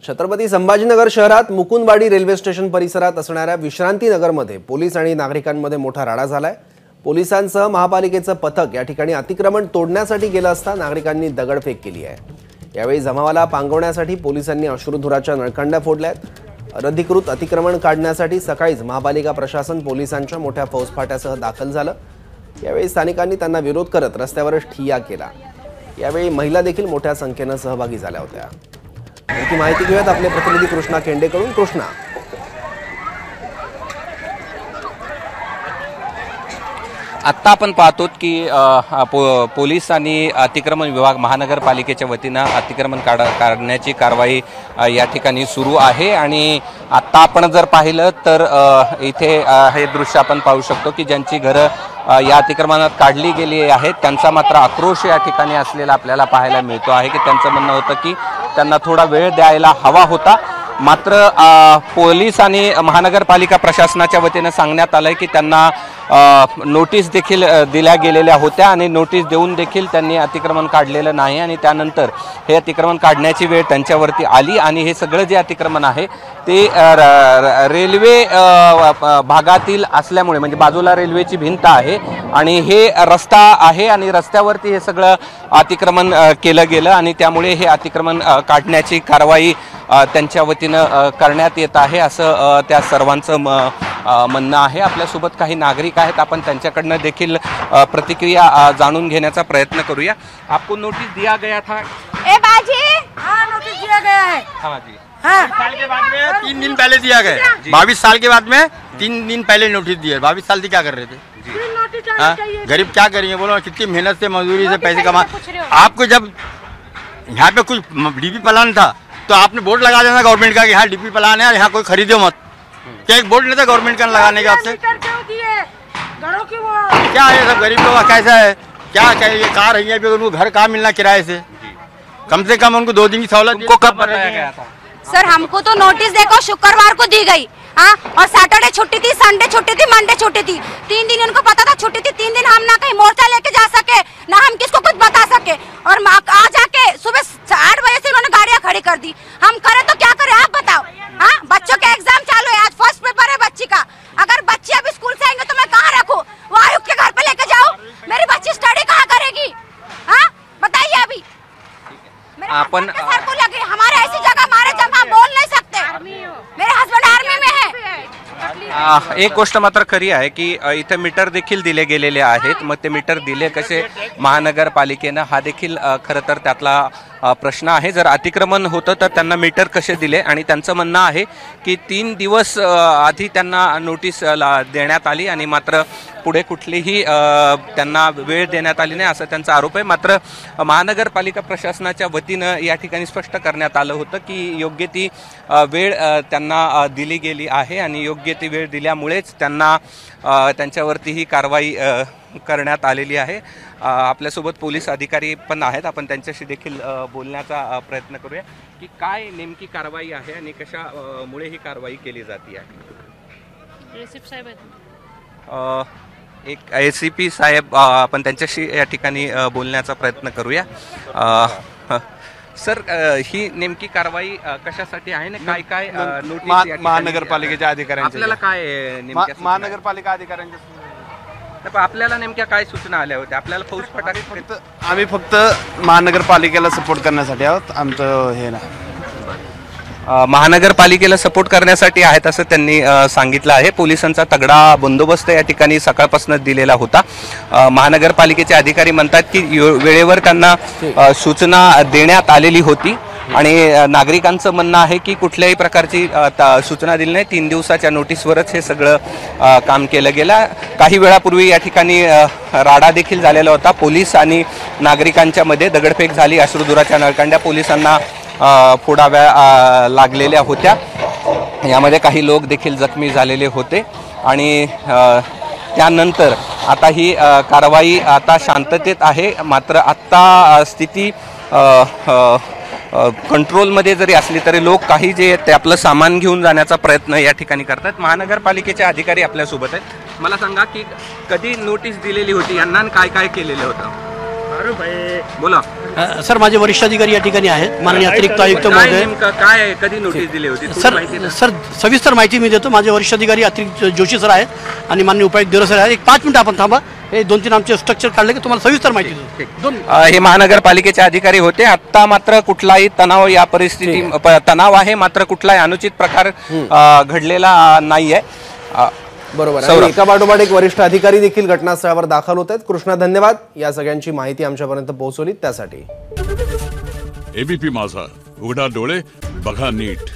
छत्रपती संभाजीनगर शहरात Mukundwadi railway station परिसरात असणाऱ्या विश्रांती नगरमध्ये पोलीस आणि नागरिकांमध्ये मोठा राडा झालाय। पोलिसांसह महापालिकेचं पथक या ठिकाणी अतिक्रमण तोडण्यासाठी गेलं असता नागरिकांनी दगडफेक केली आहे। यावेळी जमावाला पांगवण्यासाठी पोलिसांनी अश्रुधुराच्या नळकांड्या फोडल्यात। अनधिकृत अतिक्रमण काढण्यासाठी सकाळीच महापालिका प्रशासन पोलिसांच्या मोठ्या फौजफाट्यासह दाखल झालं। यावेळी स्थानिकांनी त्यांना विरोध करत रस्त्यावरच ठिय्या केला। यावेळी महिला देखील मोठ्या संख्येने सहभागी झाल्या होत्या। याची माहिती घेऊयात आपले प्रतिनिधी कृष्णा केंडेकडून। कृष्णा, आत्ता आपण पाहतो की पोलीस आणि अतिक्रमण विभाग महानगरपालिकेच्या वतीनं अतिक्रमण काढण्याची कारवाई या ठिकाणी सुरू आहे। आणि आत्ता आपण जर पाहिलं तर इथे हे दृश्य आपण पाहू शकतो की ज्यांची घरं या अतिक्रमणात काढली गेली आहेत त्यांचा मात्र आक्रोश या ठिकाणी असलेला आपल्याला पाहायला मिळतो आहे की त्यांचं म्हणणं होतं की त्यांना थोडा वेळ द्यायला हवा होता। मात्र पोलीस आणि महानगरपालिका प्रशासनाच्या वतीनं सांगण्यात आलंय की त्यांना नोटीस देखील दिल्या गेलेल्या होत्या आणि नोटीस देऊन देखील त्यांनी अतिक्रमण काढलेलं नाही आणि त्यानंतर हे अतिक्रमण काढण्याची वेळ त्यांच्यावरती आली। आणि हे सगळं जे अतिक्रमण आहे ते रेल्वे भागातील असल्यामुळे, म्हणजे बाजूला रेल्वेची भिंत आहे आणि हे रस्ता आहे आणि रस्त्यावरती हे सगळं अतिक्रमण केलं गेलं आणि त्यामुळे हे अतिक्रमण काढण्याची कारवाई त्यांच्या वतीनं करण्यात येत आहे असं त्या सर्वांचं म्हणणं आहे। आपल्यासोबत काही नागरिक आहेत, आपण त्यांच्याकडनं देखील प्रतिक्रिया जाणून घेण्याचा प्रयत्न करूया। आपको नोटिस दिया गया था? ए बाजी, हाँ नोटिस दिया गया है। हाँ जी, हाँ। साल के बाद में 3 दिन पहले दिया गया। 22 साल के बाद में 3 दिन पहले नोटिस दिया। 22 साल से क्या कर रहे थे? गरीब क्या करेंगे बोलो, कितनी मेहनत से मजदूरी से पैसे कमा। आपको जब यहाँ पे कुछ डीपी प्लान था तो आपने बोर्ड लगा देना गवर्नमेंट का कि यहाँ डीपी प्लान है और यहाँ कोई खरीदो मत। क्या एक बोर्ड नहीं था गवर्नमेंट का लगाने का आपसे? क्या है सब गरीब लोग कैसा है, क्या चाहिए? कार है पे उनको घर कहाँ मिलना किराए से? कम से कम उनको 2 दिन की सहूलत। उनको कब बताया गया था? सर हमको तो नोटिस देखो शुक्रवार को दी गई, हाँ, और सैटरडे छुट्टी थी, संडे छुट्टी थी, मंडे छुट्टी थी। 3 दिन उनको पता था छुट्टी थी। 3 दिन हम ना कहीं मोर्चा लेके जा सके, ना हम किसको कुछ बता सके। और आ जाके सुबह 8 बजे से उन्होंने गाड़ियां खड़ी कर दी। हम करें तो क्या करें आप बताओ? हाँ, बच्चों के एग्जाम चालू है, आज फर्स्ट पेपर है बच्ची का। अगर बच्ची अभी स्कूल से आएंगे तो मैं कहाँ रखूँ? वो आयुक्त के घर पे लेके जाऊँ? मेरी बच्ची स्टडी कहाँ करेगी? हाँ बताइए। अभी अपन सर को लगे हमारे ऐसी जगह हमारे जमा बोल नहीं सकते। मेरे हस्बैंड आर्मी में है। एक गोष्ट मात्र खरी आहे की इथे मीटर देखील दिले गेलेले आहेत। मग ते मीटर दिले कसे महानगरपालिकेनं, हा देखील खरं तर त्यातला प्रश्न आहे। जर अतिक्रमण होतं तर त्यांना मीटर कसे दिले? आणि त्यांचं म्हणणं आहे की 3 दिवस आधी त्यांना नोटीस देण्यात आली आणि मात्र पुढे कुठलीही त्यांना वेळ देण्यात आली नाही असं त्यांचा आरोप आहे। मात्र महानगरपालिका प्रशासनाच्या वतीनं या ठिकाणी स्पष्ट करण्यात आलं होतं की योग्य ती वेळ त्यांना दिली गेली आहे आणि योग्य ती वेळ दिल्यामुळेच त्यांना त्यांच्यावरती ही कारवाई करण्यात आलेली आहे। आपल्यासोबत पोलीस अधिकारी पण आहेत, आपण त्यांच्याशी देखील बोलण्याचा प्रयत्न करूया की काय नेमकी कारवाई आहे आणि कशामुळे ही कारवाई केली जाते आहे। एसीपी साहेब आहेत, एक एसीपी साहेब, आपण त्यांच्याशी या ठिकाणी बोलण्याचा प्रयत्न करूया। सर, ही नेमकी कारवाई कशासाठी आहे ना? काय काय नोटीस महानगरपालिकेच्या अधिकाऱ्यांच्या आपल्याला काय नेमक्या महानगरपालिका अधिकाऱ्यांच्या आपल्याला नेमक्या काय सूचना आल्या होत्या? आपल्याला फौजफाटा आम्ही फक्त महानगरपालिकेला सपोर्ट करण्यासाठी आहोत। आमचं हे ना महानगरपालिकेला सपोर्ट करण्यासाठी आहेत असं त्यांनी सांगितलं आहे। पोलिसांचा तगडा बंदोबस्त या ठिकाणी सकाळपासूनच दिलेला होता। महानगरपालिकेचे अधिकारी म्हणतात की वेळेवर त्यांना सूचना देण्यात आलेली होती आणि नागरिकांचं म्हणणं आहे की कुठल्याही प्रकारची सूचना दिली नाही। 3 दिवसाच्या नोटीसवरच हे सगळं काम केलं गेलं। काही वेळापूर्वी या ठिकाणी राडा देखील झालेला होता। पोलीस आणि नागरिकांच्या मध्ये दगडफेक झाली, अश्रुधुराच्या नळकांड्या पोलिसांना फोडाव्या लागलेल्या होत्या। यामध्ये काही लोक देखील जखमी झालेले होते आणि त्यानंतर आता ही कारवाई आता शांततेत आहे। मात्र आत्ता स्थिती कंट्रोलमध्ये जरी असली तरी लोक काही जे ते आपलं सामान घेऊन जाण्याचा प्रयत्न या ठिकाणी करतात। महानगरपालिकेचे अधिकारी आपल्यासोबत आहेत। मला सांगा की कधी नोटीस दिलेली होती यांना, काय काय केलेलं होतं? अरे भाई बोला। सर माझे वरिष्ठ अधिकारी या ठिकाणी आहेत, माननीय अतिरिक्त आयुक्त काय महोदय. नेमकं काय कधी नोटीस दिली होती थोडी माहिती द्या. सर सविस्तर माहिती मी देतो. माझे वरिष्ठ अधिकारी अतिरिक्त जोशी सर आहेत आणि माननीय उपायुक्त देवरे सर आहेत. एक 5 मिनिटं आपण थांबा. हे 2-3 आमचे स्ट्रक्चर काढले की तुम्हाला सविस्तर माहिती देतो. हे महानगरपालिकेचे अधिकारी होते. आता मात्र कुठलाही तणाव या परिस्थिती तणाव आहे, मात्र कुठलाही अनुचित प्रकार घडलेला नाहीये. बरोबर आहे. आणि एका पाठोपाठ एक वरिष्ठ अधिकारी देखील घटनास्थळावर दाखल होत आहेत. कृष्णा, धन्यवाद या सगळ्यांची माहिती आमच्यापर्यंत पोहोचवली त्यासाठी. एबीपी माझा, उघडा डोळे बघा नीट.